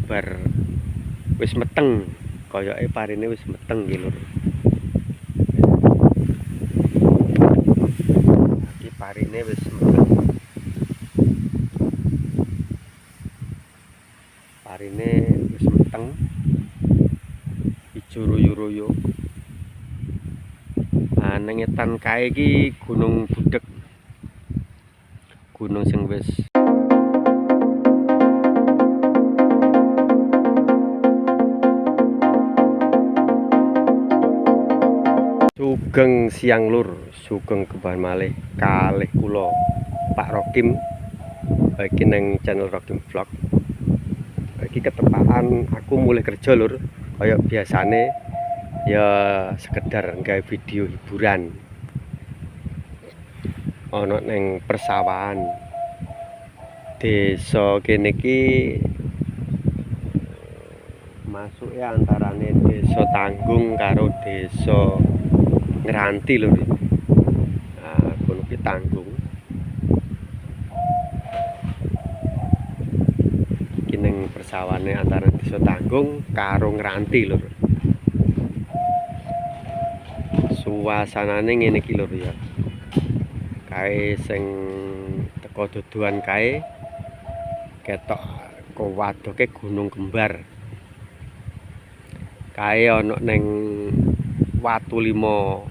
bar wis meteng, koyoke parine wis meteng iki lur. Iki parine wis meteng. Parine wis meteng. Ijo royo-royo. Nang etan kae iki Gunung Budhek. Gunung sing wis sugeng siang lur, sugeng kebahan malih kalih kula Pak Rokim iki nang channel Rokim Vlog. Iki ketepaan aku mulai kerja lur, kaya biasane ya sekedar nggawe video hiburan. Ana neng persawahan desa kene iki masuke antarane desa Tanggung karo desa Ngranti lho. Nah, kono ki Tanggung. Iki ning persawane antara desa Tanggung karo Ngranti lho. Suasanane ngene iki lho ya. Kae sing teko dodoan kae ketok kuwadoke gunung kembar. Kae ana ning Watu Limo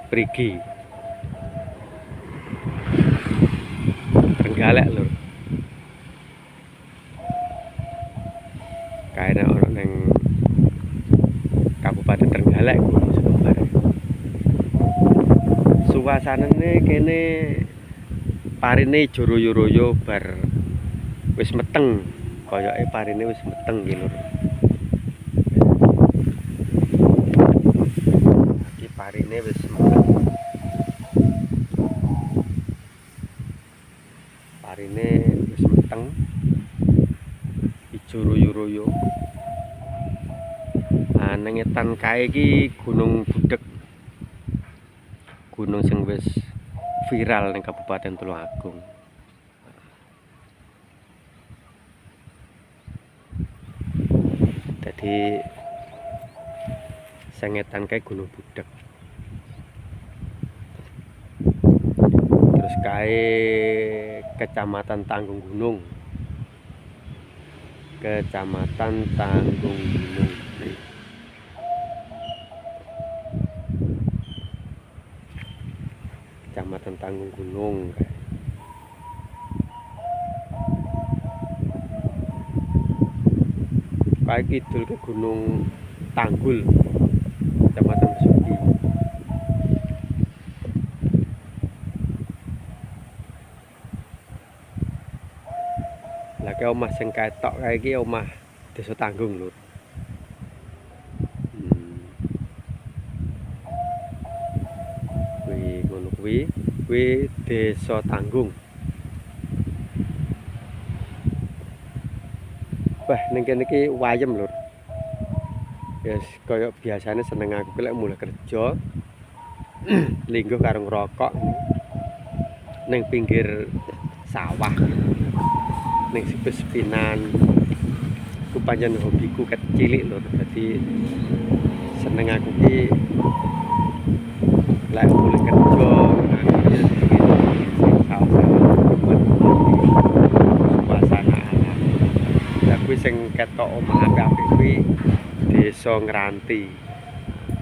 Prigi Trenggalek lur. Kae ana ning Kabupaten Trenggalek Gunung Sekembar. Suasanane kene parine ijo royo-royo bar wis meteng, koyoke parine wis meteng iki lur. Iki parine wis meteng. Parine wis meteng. Ijo royo-royo. Nang etan kae iki Gunung Budhek. Gunung sing wis viral ning Kabupaten Tulungagung. Jadi sengetan kae Gunung Budhek. Terus kae Kecamatan Tanggung Gunung. Kecamatan Tanggung Gunung. Kecamatan Tanggung Gunung. Kae kidul ke Gunung Tanggul, Kecamatan Besuki. Lah ke omah sing ketok kae iki omah Desa Tanggung lur. Ngono kuwi Desa Tanggung. Wah, ning kene iki wayem lur. Yes, kaya biasane seneng aku lek mulai kerja lingguh karo ngrokok ning pinggir sawah. Ning sepi-sepinan. Ku pancen hobiku ket cilik lur. Dadi seneng aku ki lek mulai kerja sing ketok omah apik kuwi Desa Ngranti.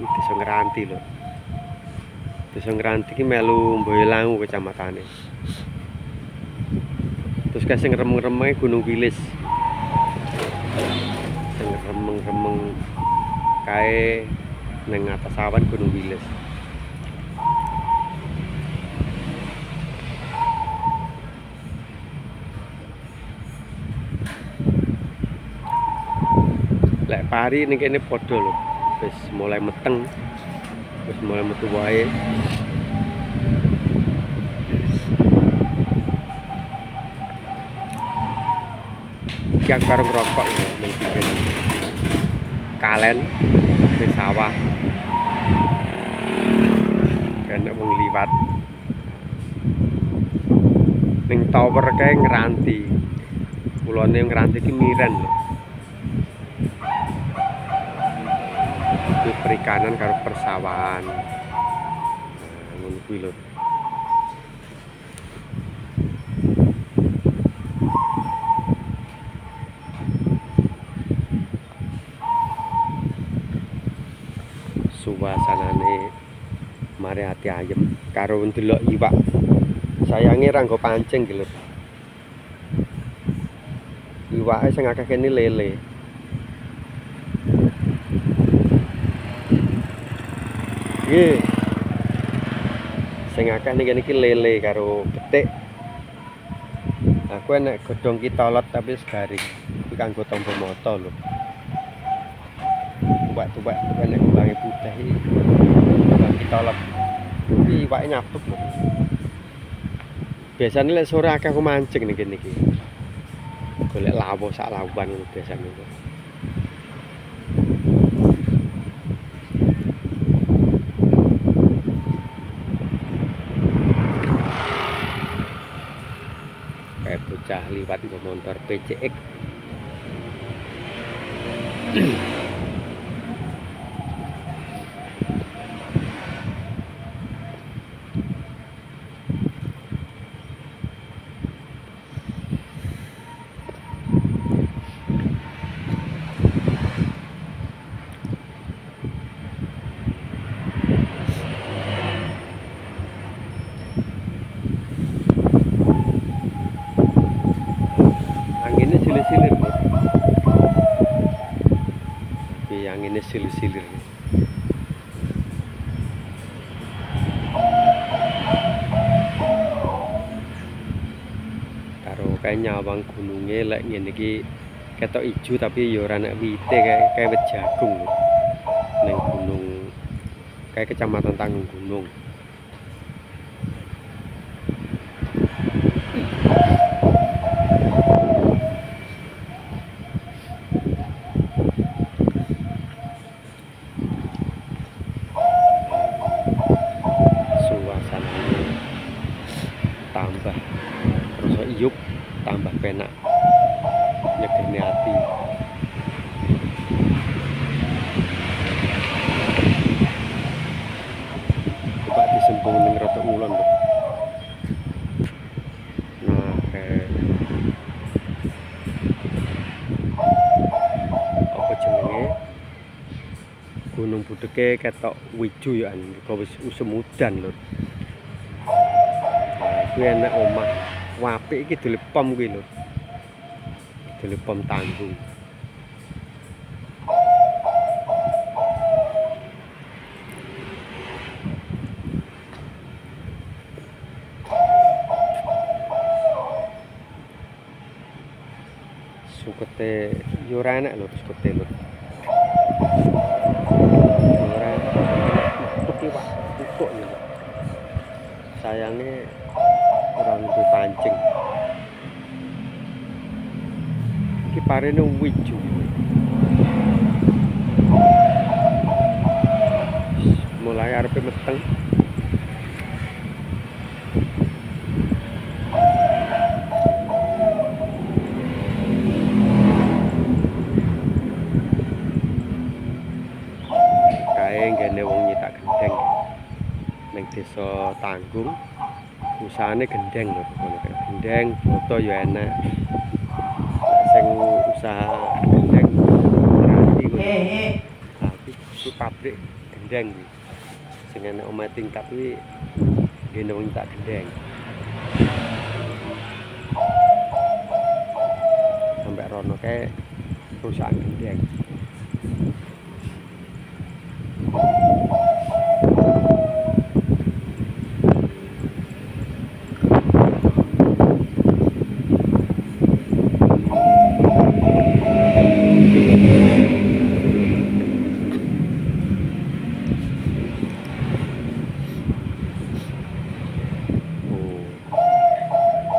Desa Ngranti lho. Desa Ngranti ki melu Boyolangu kecamatane. Terus kae sing remeng-remenge Gunung Wilis. Sing remeng-remeng kae ning atas awan Gunung Wilis. Lek pari ning kene padha lho. Wis mulai meteng. Wis mulai metu wae. Iki karo ngrokok ning pinggir kalen ning sawah. Kene wong liwat. Ning tower kae Ngranti. Kulone Ngranti ki miren lho. perikanan karo persawahan. Ngono kuwi lho. Suasanane mari ati ayem karo ndelok iwak. Sayange ra nggo pancing iki lho. Iwake sing akeh kene lele. Nggih. Sing akeh ning kene iki lele karo getik. Aku enek godhong kitolot tapi segaring. Iki kanggo tombo moto lho. Tuwek-tuwek enek kembange putih iki. Kitolot. Iki iwake nyapuk lho. Biasane lek sore akeh aku mancing ning kene iki. Golek lawo sak lawan ngono biasane. Kayak bocah liwat nggo motor PCX. Anginnya silir-silir lho. Iki anginnya silir-silir. Karo kayak nyawang gununge lek ngene iki ketok ijo tapi ya ora nek wite kayak wit jagung lho. Ning gunung kayak kecamatan Tanggung Gunung. Suasananya tambah rasa iyup, tambah penak, nyegeni ati. Coba disembung ning rada ulon lho. Nah, apa jenenge? Gunung Budeke ketok wijo ya kok wis usum udan lho. Kuwi enak omah. Apik iki dole pom kuwi lho. Dole pom Tanggung. Sukete yo ora enak lho sukete lho. Ora putih Pak, empuk lho. Sayange ora nggo pancing. Iki parene wijo. Mulai arepe meteng. Kae nggene wong nyetak gendeng ning desa Tanggung. Usahane gendeng lho, ngono kae. Gendeng, foto ya enak. Sing usaha gendeng berarti kuwi. Tapi itu pabrik gendeng kuwi. Sing enek omahe tingkat kuwi ngene wong nyetak gendeng. Sampai rono kae perusahaan gendeng.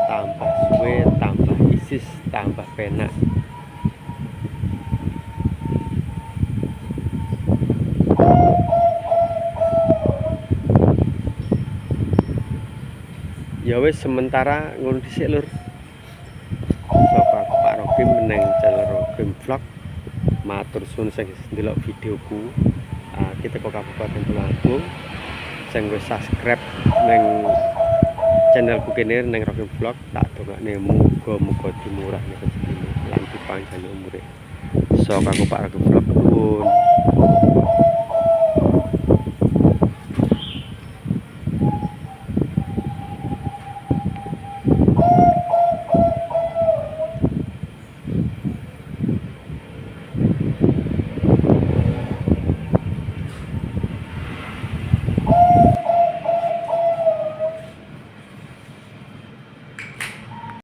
Tambah suwe, tambah isis, tambah penak. Ya wis sementara ngono dhisik lur. Saka Pak Rokim meneng channel Rokim Vlog. Matur suwun sing ndelok videoku. kita kok Kabupaten Tulungagung sing wis subscribe neng channelku kene neng Rocky Vlog tak dongakne muga-muga dimurahne rezekine lan dipanjang umure. So aku Pak Rocky Vlog nuwun.